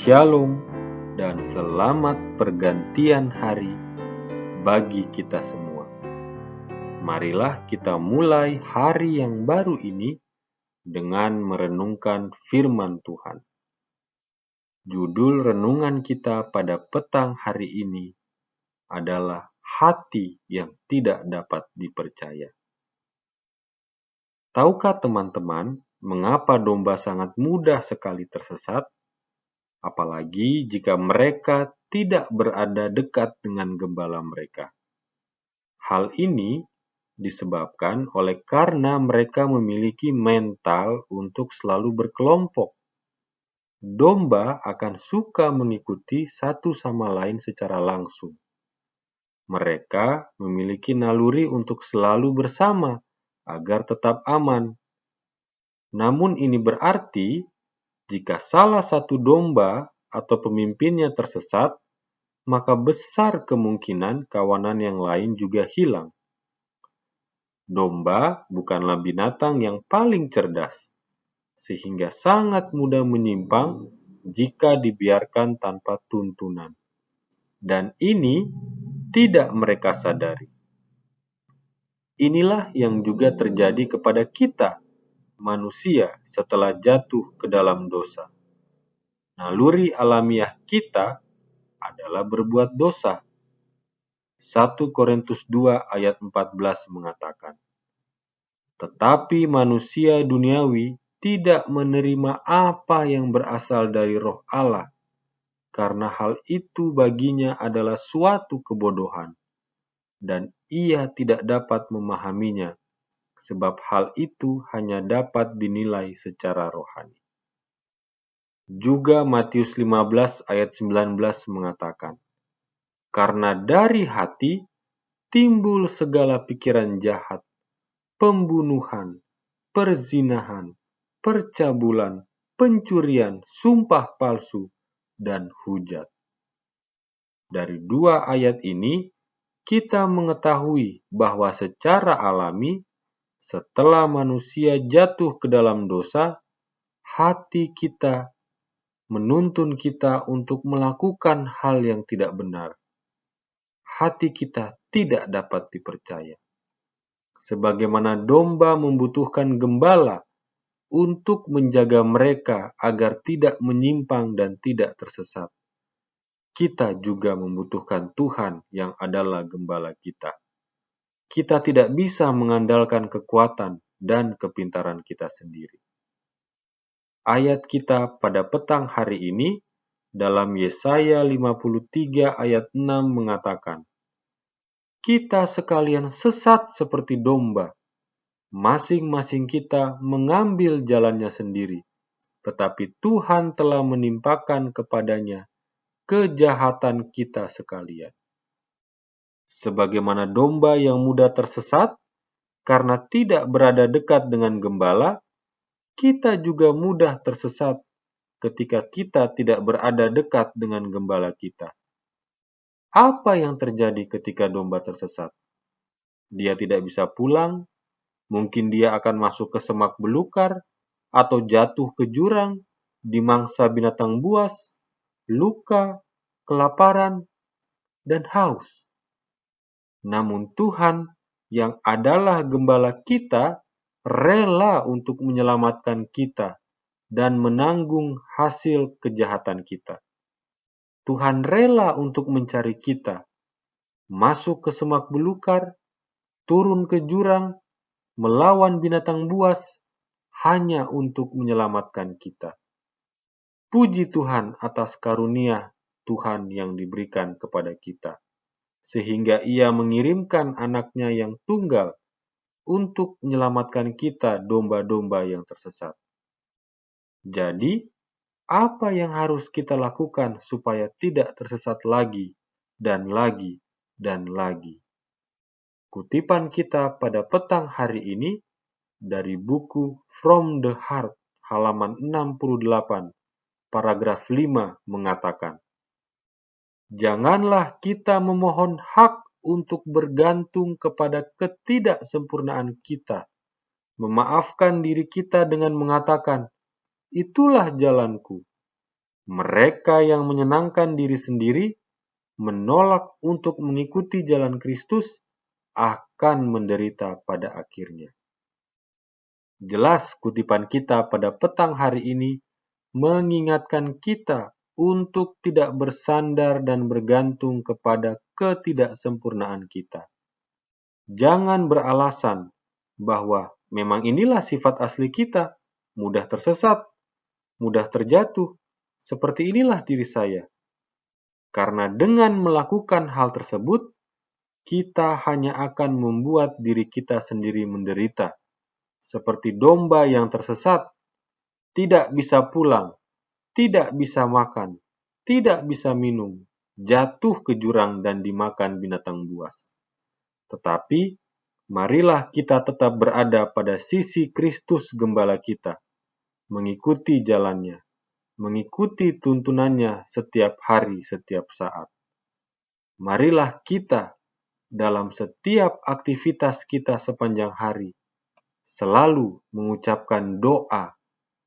Shalom dan selamat pergantian hari bagi kita semua. Marilah kita mulai hari yang baru ini dengan merenungkan firman Tuhan. Judul renungan kita pada petang hari ini adalah hati yang tidak dapat dipercaya. Tahukah teman-teman mengapa domba sangat mudah sekali tersesat? Apalagi jika mereka tidak berada dekat dengan gembala mereka. Hal ini disebabkan karena mereka memiliki mental untuk selalu berkelompok. Domba akan suka mengikuti satu sama lain secara langsung. Mereka memiliki naluri untuk selalu bersama agar tetap aman. Namun ini berarti jika salah satu domba atau pemimpinnya tersesat, maka besar kemungkinan kawanan yang lain juga hilang. Domba bukanlah binatang yang paling cerdas, sehingga sangat mudah menyimpang jika dibiarkan tanpa tuntunan. Dan ini tidak mereka sadari. Inilah yang juga terjadi kepada kita, manusia, setelah jatuh ke dalam dosa. Naluri alamiah kita adalah berbuat dosa. 1 Korintus 2 ayat 14 mengatakan, "Tetapi manusia duniawi tidak menerima apa yang berasal dari Roh Allah, karena hal itu baginya adalah suatu kebodohan, dan ia tidak dapat memahaminya, sebab hal itu hanya dapat dinilai secara rohani." Juga Matius 15 ayat 19 mengatakan, "Karena dari hati timbul segala pikiran jahat, pembunuhan, perzinahan, percabulan, pencurian, sumpah palsu, dan hujat." Dari dua ayat ini, kita mengetahui bahwa secara alami, setelah manusia jatuh ke dalam dosa, hati kita menuntun kita untuk melakukan hal yang tidak benar. Hati kita tidak dapat dipercaya. Sebagaimana domba membutuhkan gembala untuk menjaga mereka agar tidak menyimpang dan tidak tersesat, kita juga membutuhkan Tuhan yang adalah gembala kita. Kita tidak bisa mengandalkan kekuatan dan kepintaran kita sendiri. Ayat kita pada petang hari ini dalam Yesaya 53 ayat 6 mengatakan, "Kita sekalian sesat seperti domba, masing-masing kita mengambil jalannya sendiri, tetapi Tuhan telah menimpakan kepadanya kejahatan kita sekalian." Sebagaimana domba yang mudah tersesat karena tidak berada dekat dengan gembala, kita juga mudah tersesat ketika kita tidak berada dekat dengan gembala kita. Apa yang terjadi ketika domba tersesat? Dia tidak bisa pulang, mungkin dia akan masuk ke semak belukar, atau jatuh ke jurang, dimangsa binatang buas, luka, kelaparan, dan haus. Namun Tuhan yang adalah gembala kita rela untuk menyelamatkan kita dan menanggung hasil kejahatan kita. Tuhan rela untuk mencari kita, masuk ke semak belukar, turun ke jurang, melawan binatang buas, hanya untuk menyelamatkan kita. Puji Tuhan atas karunia Tuhan yang diberikan kepada kita, sehingga Ia mengirimkan anaknya yang tunggal untuk menyelamatkan kita domba-domba yang tersesat. Jadi, apa yang harus kita lakukan supaya tidak tersesat lagi dan lagi dan lagi? Kutipan kita pada petang hari ini dari buku From the Heart halaman 68, paragraf 5 mengatakan, "Janganlah kita memohon hak untuk bergantung kepada ketidaksempurnaan kita, memaafkan diri kita dengan mengatakan, 'Itulah jalanku, Mereka yang menyenangkan diri sendiri, menolak untuk mengikuti jalan Kristus, akan menderita pada akhirnya. Jelas kutipan kita pada petang hari ini mengingatkan kita untuk tidak bersandar dan bergantung kepada ketidaksempurnaan kita. Jangan beralasan bahwa memang inilah sifat asli kita, mudah tersesat, mudah terjatuh, seperti inilah diri saya. Karena dengan melakukan hal tersebut, kita hanya akan membuat diri kita sendiri menderita. Seperti domba yang tersesat, tidak bisa pulang, tidak bisa makan, tidak bisa minum, jatuh ke jurang dan dimakan binatang buas. Tetapi, marilah kita tetap berada pada sisi Kristus Gembala kita, mengikuti jalannya, mengikuti tuntunannya setiap hari, setiap saat. Marilah kita dalam setiap aktivitas kita sepanjang hari selalu mengucapkan doa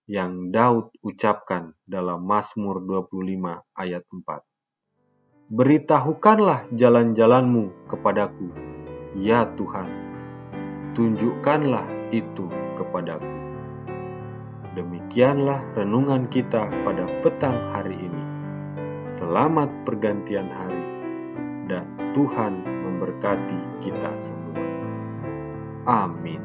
yang Daud ucapkan dalam Mazmur 25 ayat 4. Beritahukanlah jalan-jalanmu kepadaku, ya Tuhan, tunjukkanlah itu kepadaku. Demikianlah renungan kita pada petang hari ini. Selamat pergantian hari, dan Tuhan memberkati kita semua. Amin.